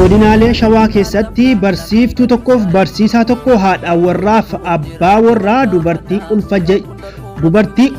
godinaalee shawaa keessatti barsiiftuu tokkoof barsiisaa tokko haadha warraaf abbaa warraa dubartii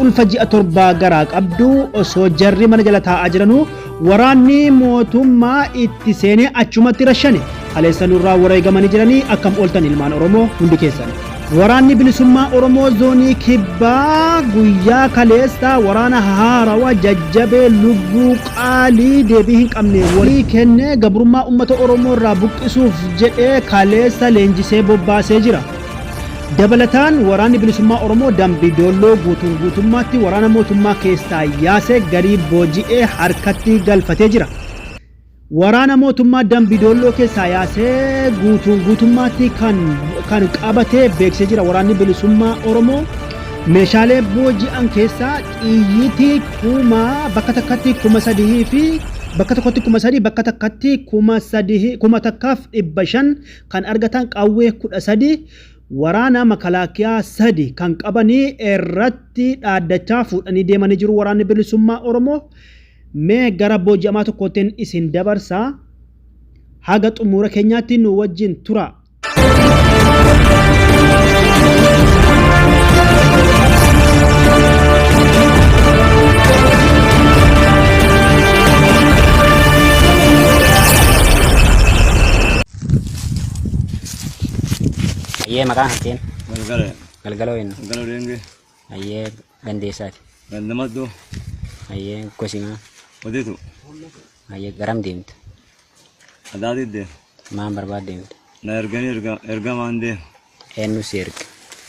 ulfa ji'a torbaa garaa qabdu osoo jarri mana jala taa'aa jiranuu waraanni mootummaa itti seenee achumatti rashane haleessanurraa wareegamanii jiranii akkam ooltan ilmaan Oromoo hundi keessan. Waraanni bilisummaa Oromoo zoonii kibbaa guyyaa kaleessaa waraana haarawaa jajjabee lubbuu qaalii deebii hin qabne walii kennee gabrummaa uummata Oromoo irraa buqqisuuf jedhee kaleessa leenjisee bobbaasee jira. Dabalataan waraanni bilisummaa Oromoo dambii doolloo guutummaatti waraana mootummaa keessaa yaasee garii booji'ee harkatti galfatee jira. Waraana mootummaa dambii doolloo keessaa yaasee guutummaatti kan qabatee beeksisee jira. Waraanni bilisummaa Oromoo meeshaalee booji'an keessaa xiyyitii bakka takkatti 3,000 fi bakka tokkotti 3,000 bakka takkatti 1,500 kan argatan qawwee 13 waraana makalaakiyaa 3 kan qabanii irratti dhaaddachaa fuudhanii deemanii jiru. Waraanni bilisummaa Oromoo mee gara booji'amaa tokkootiin isin dabarsaa haga xumura keenyaatti nu wajjin tura. Ayyee maqaan hatteen Galgalo denge ayyee gandeessaati gandamaddu ayyee gosimaa oditu ayyee garam deemte adaadidde maan barbaad deemte na ergamaan deem eenyu si erga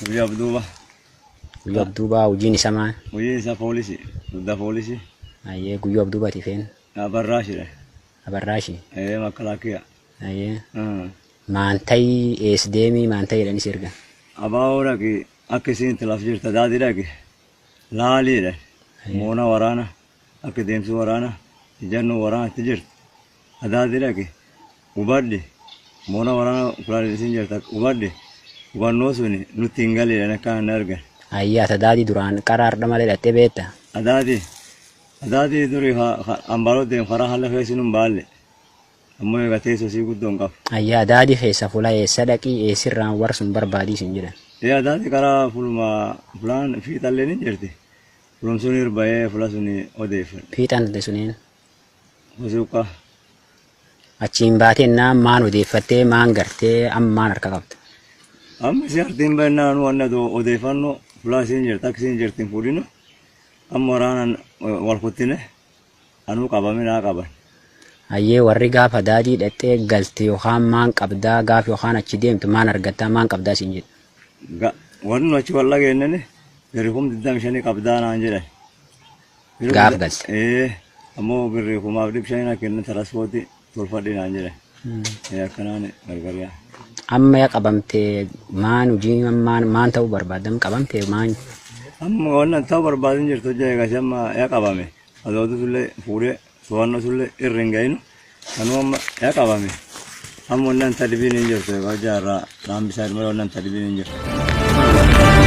guyyaaf duuba hojiin isa maan hojii isa poolisii dudda poolisii ayyee guyyaaf duubati feen abarraashi makalaakiya ayyee maantayi ees deemii maantayi jedhani si ergan abaa'oo dhaqi akka isiin laaf jirta daadii dhaqi laaliidha moona waraana akka deemsi waraana ijannoo waraanatti jirtu daadii dhaqi hubadhi moona waraana kulaali isiin jirta hubadhi hubannoo suni nutti hin galiidhan akka hin argan. Ayyaa daadii duraan qaraardha malee dhattee beekta. Daadii durii ambaloo deemu karaa haala keessi nun baalle. Ammoo egaa teessoo sii guddoon qabu. Ayyaa daadii keessa fuula eessa dhaqii eessirraan warsuun barbaadii sin jedhan. Daadii karaa fuulaan fiixallee ni jirti. Fulum sun irba'ee fuula suni odeeffadhe. Fiixaan taate suniin. Hosuuqa. Achiin baatee maan odeeffattee maan gartee ammaan harka qabda. Amma si hartiin baay'inaan waan odeeffannoo fuula isiin jirti akka isiin jirti hin fuudhinu. Amma waraanaan wal kuttine anuu qabame naa qaban. Ayyee warri gaafa daadii dhattee galte yookaan maan qabdaa gaafa yookaan achi deemtu maan argattaa maan qabdaa siin jedhu. Warri achi wal dhageenyani birrii 25 qabdaa naan jedhan. Gaaf galte. Ammoo birrii 500 kennan tiraaspoortii tolfadhee naan jedhan. Akkanaan gargariyaa. Amma yaa qabamtee maan hojii maan ta'uu barbaadam qabamtee maan. Amma wannan ta'uu barbaadan jirtu jeegas amma yaa qabame adootu sullee fuudhee suwannoo sullee irra hin ga'inu kanuu amma yaa qabame amma wannan tadbiin hin jirtu egaa jaarraa naambisaa ilma wannan tadbiin hin jirtu.